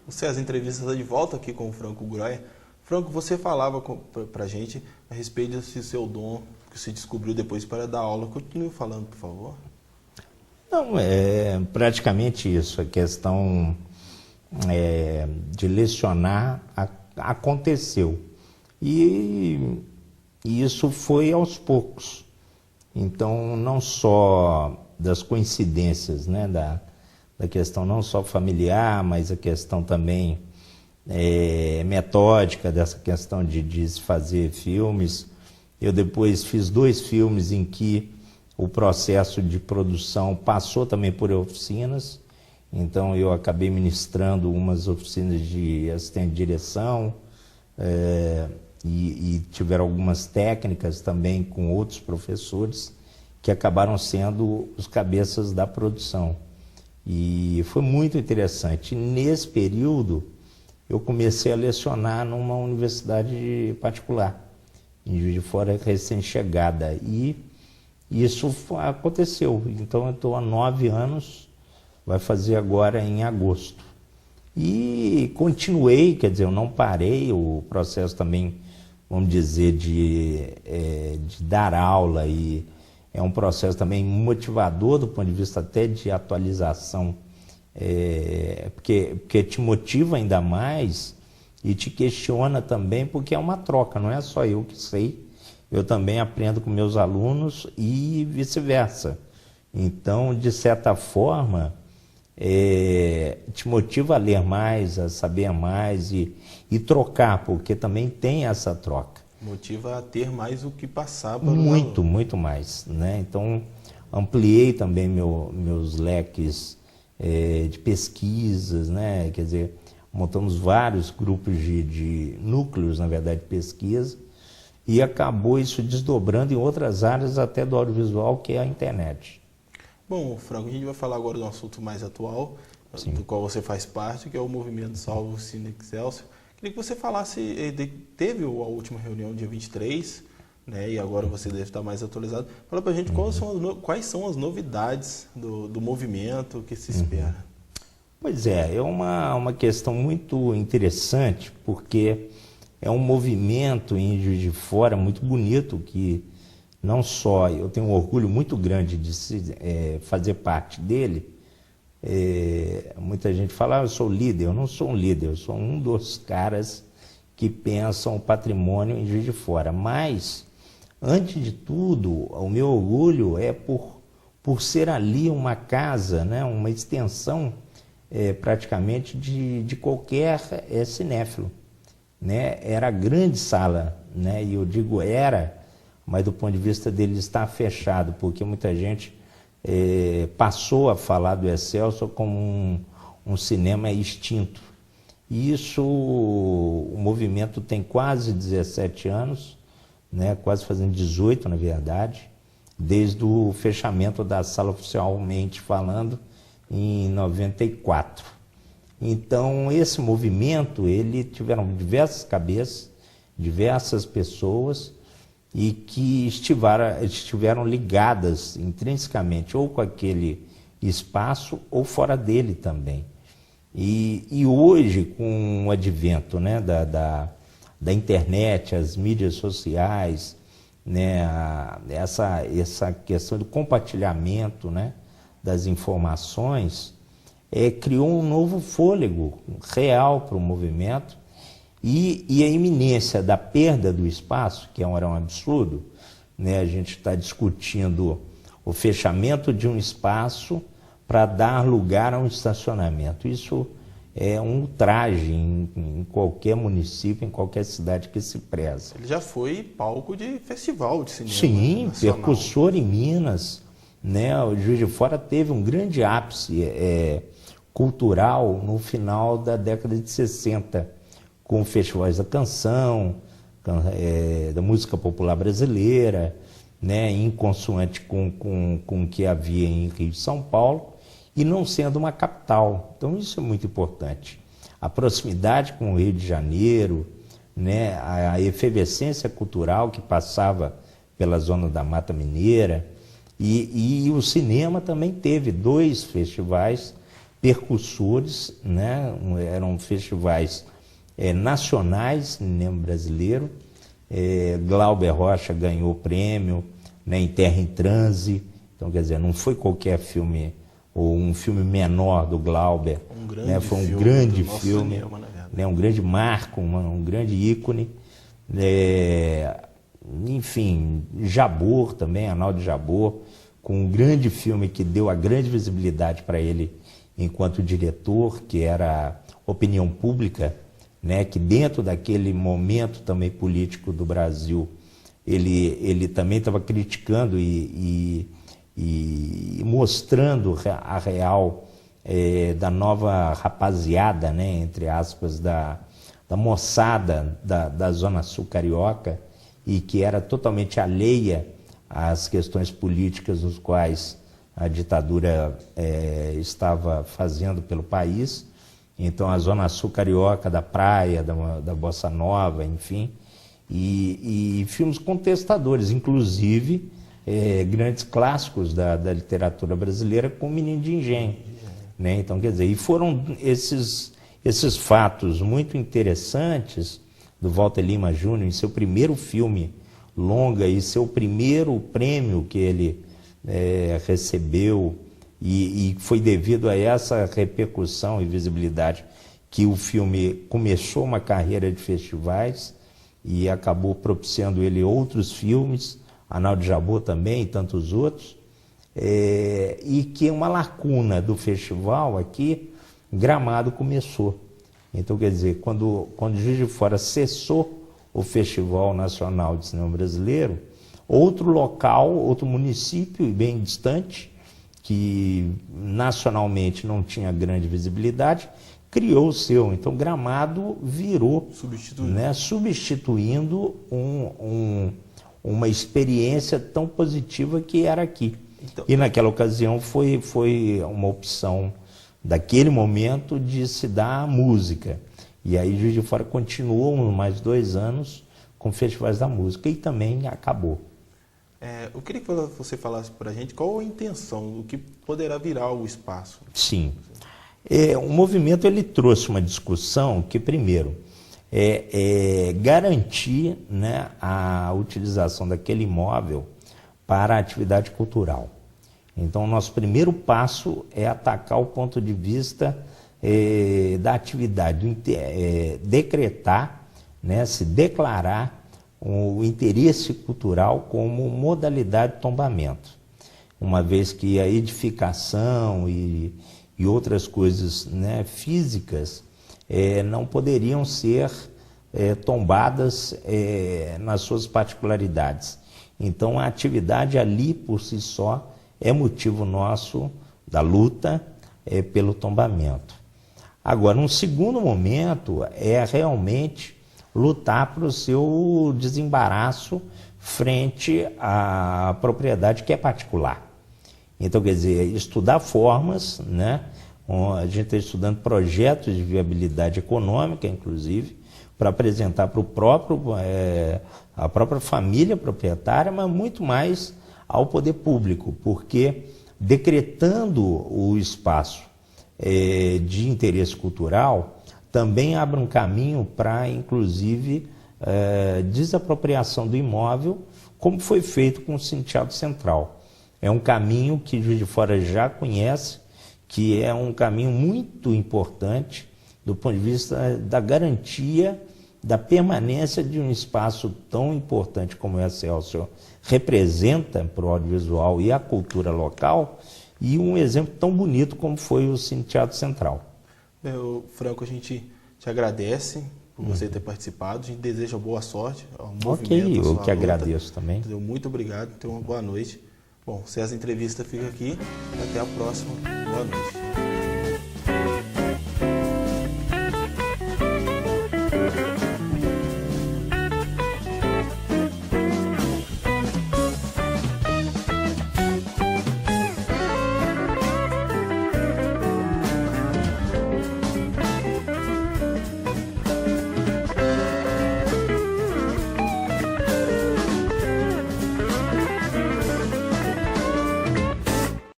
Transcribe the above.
Você, as entrevistas está de volta aqui com o Franco Groia. Franco, você falava para a gente a respeito desse seu dom que você descobriu depois para dar aula. Continue falando, por favor. Não, é praticamente isso. A questão de lecionar aconteceu. E isso foi aos poucos. Então, não só das coincidências, né, da questão não só familiar, mas a questão também metódica, dessa questão de se fazer filmes. Eu depois fiz 2 filmes em que o processo de produção passou também por oficinas. Então, eu acabei ministrando umas oficinas de assistente de direção e tiveram algumas técnicas também com outros professores que acabaram sendo os cabeças da produção. E foi muito interessante. Nesse período, eu comecei a lecionar numa universidade particular, em Juiz de Fora, recém-chegada. E isso aconteceu. Então, eu estou há 9 anos, vai fazer agora em agosto. E continuei, quer dizer, eu não parei, o processo também, vamos dizer, de dar aula, e é um processo também motivador do ponto de vista até de atualização, porque te motiva ainda mais e te questiona também, porque é uma troca, não é só eu que sei, eu também aprendo com meus alunos e vice-versa. Então, de certa forma, te motiva a ler mais, a saber mais e trocar, porque também tem essa troca. Motiva a ter mais o que passar para muito mais, né? Então, ampliei também meus leques de pesquisas, né? Quer dizer, montamos vários grupos de núcleos, na verdade, de pesquisa, e acabou isso desdobrando em outras áreas até do audiovisual, que é a internet. Bom, Franco, a gente vai falar agora de um assunto mais atual, Sim. do qual você faz parte, que é o movimento Salve o Cine Excelsior. Queria que você falasse, teve a última reunião dia 23, né, e agora você deve estar mais atualizado. Fala pra gente quais são as novidades do movimento que se espera. Pois é uma questão muito interessante, porque é um movimento em Juiz de Fora muito bonito, que não só eu tenho um orgulho muito grande de fazer parte dele. Muita gente fala, eu sou líder. Eu não sou um líder, eu sou um dos caras que pensam o patrimônio em Juiz de Fora. Mas, antes de tudo, o meu orgulho é por ser ali uma casa, né, uma extensão praticamente de qualquer cinéfilo, né? Era a grande sala, né? E eu digo era, mas do ponto de vista dele estar fechado, porque muita gente passou a falar do Excelsior como um cinema extinto. E isso, o movimento tem quase 17 anos, né, quase fazendo 18 na verdade, desde o fechamento da sala oficialmente falando em 94. Então esse movimento, ele tiveram diversas cabeças, diversas pessoas, e que estiveram ligadas intrinsecamente ou com aquele espaço ou fora dele também. E hoje, com o advento, né, da internet, as mídias sociais, né, essa questão do compartilhamento, né, das informações, criou um novo fôlego real para o movimento. E a iminência da perda do espaço, que era um absurdo, né? A gente está discutindo o fechamento de um espaço para dar lugar a um estacionamento. Isso é um ultraje em qualquer município, em qualquer cidade que se preza. Ele já foi palco de festival de cinema. Sim, nacional. Percussor em Minas, né? O Juiz de Fora teve um grande ápice cultural no final da década de 60, com festivais da canção, da música popular brasileira, né, em consoante com o que havia em Rio de São Paulo, e não sendo uma capital. Então isso é muito importante. A proximidade com o Rio de Janeiro, né, a efervescência cultural que passava pela zona da Mata Mineira, e o cinema também teve 2 festivais percussores, né? Eram festivais nacionais, cinema brasileiro. Glauber Rocha ganhou o prêmio, né, em Terra em Transe. Então, quer dizer, não foi qualquer filme, ou um filme menor do Glauber. Né? Foi um grande filme, cinema, né? Um grande marco, um grande ícone. Enfim, Jabor também, Arnaldo Jabor, com um grande filme que deu a grande visibilidade para ele enquanto diretor, que era Opinião Pública, né? Que dentro daquele momento também político do Brasil, ele também estava criticando e mostrando a real da nova rapaziada, né? Entre aspas, da moçada da Zona Sul Carioca, e que era totalmente alheia às questões políticas nos quais a ditadura estava fazendo pelo país. Então, a Zona Sul Carioca, da praia, da Bossa Nova, enfim, e filmes contestadores, inclusive grandes clássicos da literatura brasileira, como Menino de Engenho. Né? Então, quer dizer, e foram esses fatos muito interessantes do Walter Lima Júnior, em seu primeiro filme longa e seu primeiro prêmio que ele recebeu, e foi devido a essa repercussão e visibilidade que o filme começou uma carreira de festivais e acabou propiciando ele outros filmes, Arnaldo Jabor também e tantos outros, e que uma lacuna do festival aqui, Gramado começou. Então, quer dizer, quando Juiz de Fora cessou o Festival Nacional de Cinema Brasileiro, outro local, outro município bem distante, que nacionalmente não tinha grande visibilidade, criou o seu. Então, Gramado virou, substituindo uma experiência tão positiva que era aqui. Então, e naquela ocasião foi uma opção daquele momento de se dar a música. E aí Juiz de Fora continuou mais 2 anos com festivais da música e também acabou. Eu queria que você falasse para a gente qual a intenção, o que poderá virar o espaço. Sim. O movimento ele trouxe uma discussão que, primeiro, garantir, né, a utilização daquele imóvel para a atividade cultural. Então, o nosso primeiro passo é atacar o ponto de vista da atividade, decretar, né, se declarar o interesse cultural como modalidade de tombamento, uma vez que a edificação e outras coisas, né, físicas não poderiam ser tombadas nas suas particularidades. Então, a atividade ali por si só é motivo nosso da luta pelo tombamento. Agora, um segundo momento é realmente lutar para o seu desembaraço frente à propriedade que é particular. Então, quer dizer, estudar formas, né? A gente está estudando projetos de viabilidade econômica, inclusive, para apresentar para a própria família proprietária, mas muito mais ao poder público, porque decretando o espaço de interesse cultural também abre um caminho para, inclusive, desapropriação do imóvel, como foi feito com o Cine-Teatro Central. É um caminho que Juiz de Fora já conhece, que é um caminho muito importante do ponto de vista da garantia da permanência de um espaço tão importante como o Excelsior representa para o audiovisual e a cultura local, e um exemplo tão bonito como foi o Cine-Teatro Central. Franco, a gente te agradece por você ter participado, a gente deseja boa sorte ao movimento. Ok, eu que agradeço também. Muito obrigado, tenha uma boa noite. Bom, se essa entrevista fica aqui, até a próxima. Boa noite.